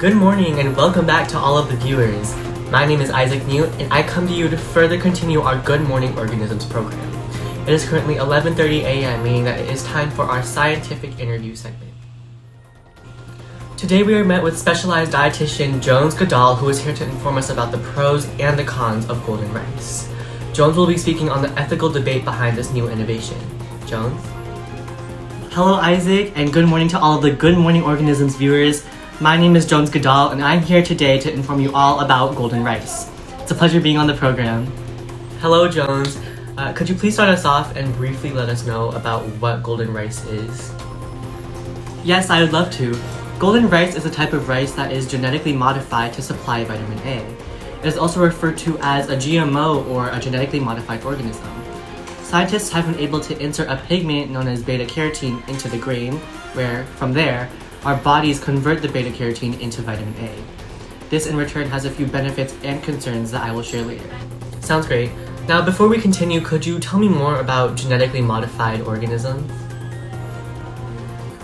Good morning and welcome back to all of the viewers. My name is Isaac Newt and I come to you to further continue our Good Morning Organisms program. It is currently 11:30 a.m., meaning that it is time for our scientific interview segment. Today we are met with specialized dietitian Goodall, who is here to inform us about the pros and the cons of golden rice. Jones will be speaking on the ethical debate behind this new innovation. Jones? Hello Isaac, and good morning to all of the Good Morning Organisms viewers. My name is Goodall, and I'm here today to inform you all about golden rice. It's a pleasure being on the program. Hello Jones. Could you please start us off and briefly let us know about what golden rice is? Yes, I would love to. Golden rice is a type of rice that is genetically modified to supply vitamin A. It is also referred to as a GMO, or a genetically modified organism. Scientists have been able to insert a pigment known as beta-carotene into the grain, where, from there, our bodies convert the beta-carotene into vitamin A. This in return has a few benefits and concerns that I will share later. Sounds great. Now, before we continue, could you tell me more about genetically modified organisms?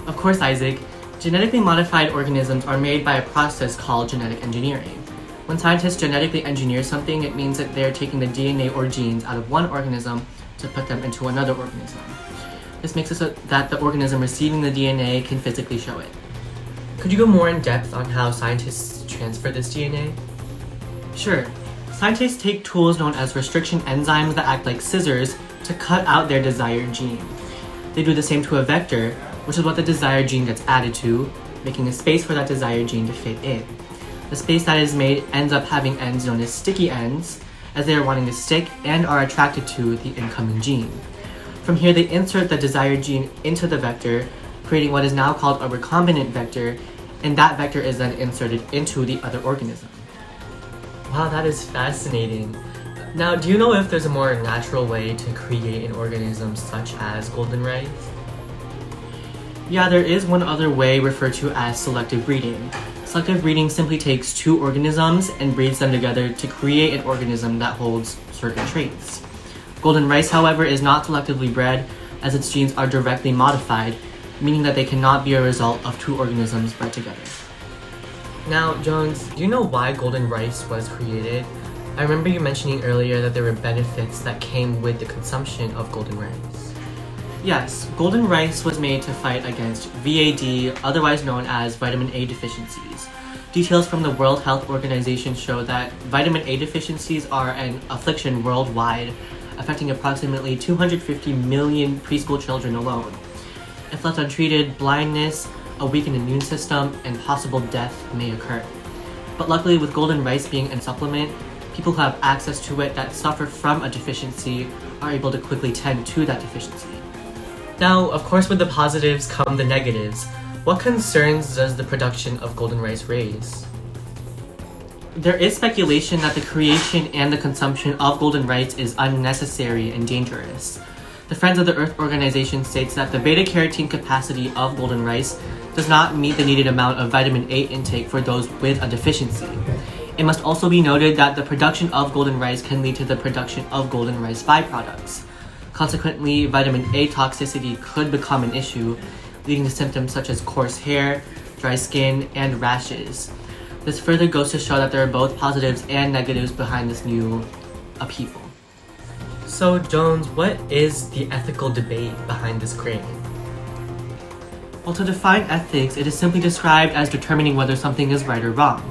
Of course, Isaac. Genetically modified organisms are made by a process called genetic engineering. When scientists genetically engineer something, it means that they're taking the DNA or genes out of one organism to put them into another organism. This makes it so that the organism receiving the DNA can physically show it. Could you go more in depth on how scientists transfer this DNA? Sure. Scientists take tools known as restriction enzymes that act like scissors to cut out their desired gene. They do the same to a vector, which is what the desired gene gets added to, making a space for that desired gene to fit in. The space that is made ends up having ends known as sticky ends, as they are wanting to stick and are attracted to the incoming gene. From here, they insert the desired gene into the vector, creating what is now called a recombinant vector, and that vector is then inserted into the other organism. Wow, that is fascinating. Now, do you know if there's a more natural way to create an organism such as golden rice? Yeah, there is one other way referred to as selective breeding. Selective breeding simply takes two organisms and breeds them together to create an organism that holds certain traits. Golden rice, however, is not selectively bred, as its genes are directly modified, meaning that they cannot be a result of two organisms bred together. Now, Jones, do you know why golden rice was created? I remember you mentioning earlier that there were benefits that came with the consumption of golden rice. Yes, golden rice was made to fight against VAD, otherwise known as vitamin A deficiencies. Details from the World Health Organization show that vitamin A deficiencies are an affliction worldwide, affecting approximately 250 million preschool children alone. If left untreated, blindness, a weakened immune system, and possible death may occur. But luckily, with golden rice being a supplement, people who have access to it that suffer from a deficiency are able to quickly tend to that deficiency. Now, of course, with the positives come the negatives. What concerns does the production of golden rice raise? There is speculation that the creation and the consumption of golden rice is unnecessary and dangerous. The Friends of the Earth organization states that the beta-carotene capacity of golden rice does not meet the needed amount of vitamin A intake for those with a deficiency. It must also be noted that the production of golden rice can lead to the production of golden rice byproducts. Consequently, vitamin A toxicity could become an issue, leading to symptoms such as coarse hair, dry skin, and rashes. This further goes to show that there are both positives and negatives behind this new upheaval. So, Jones, what is the ethical debate behind this claim? Well, to define ethics, it is simply described as determining whether something is right or wrong.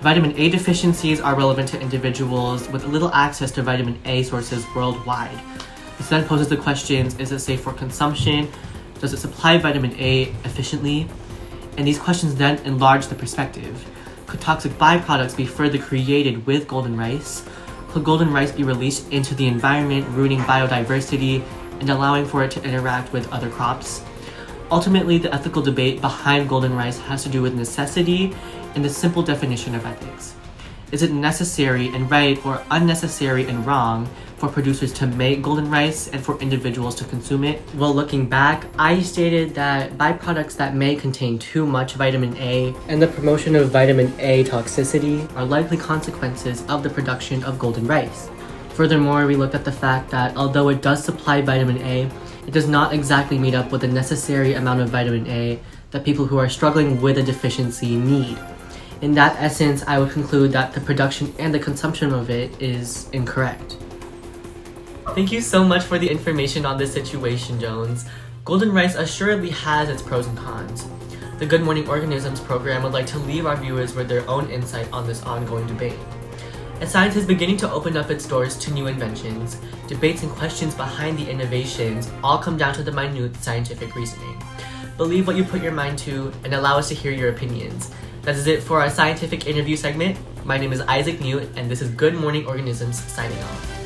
Vitamin A deficiencies are relevant to individuals with little access to vitamin A sources worldwide. This then poses the questions: is it safe for consumption? Does it supply vitamin A efficiently? And these questions then enlarge the perspective. Could toxic byproducts be further created with golden rice? Could golden rice be released into the environment, ruining biodiversity and allowing for it to interact with other crops? Ultimately, the ethical debate behind golden rice has to do with necessity and the simple definition of ethics. Is it necessary and right, or unnecessary and wrong, for producers to make golden rice and for individuals to consume it? Well, looking back, I stated that byproducts that may contain too much vitamin A and the promotion of vitamin A toxicity are likely consequences of the production of golden rice. Furthermore, we looked at the fact that although it does supply vitamin A, it does not exactly meet up with the necessary amount of vitamin A that people who are struggling with a deficiency need. In that essence, I would conclude that the production and the consumption of it is incorrect. Thank you so much for the information on this situation, Jones. Golden rice assuredly has its pros and cons. The Good Morning Organisms program would like to leave our viewers with their own insight on this ongoing debate. As science is beginning to open up its doors to new inventions, debates and questions behind the innovations all come down to the minute scientific reasoning. Believe what you put your mind to and allow us to hear your opinions. That is it for our scientific interview segment. My name is Isaac Newt, and this is Good Morning Organisms signing off.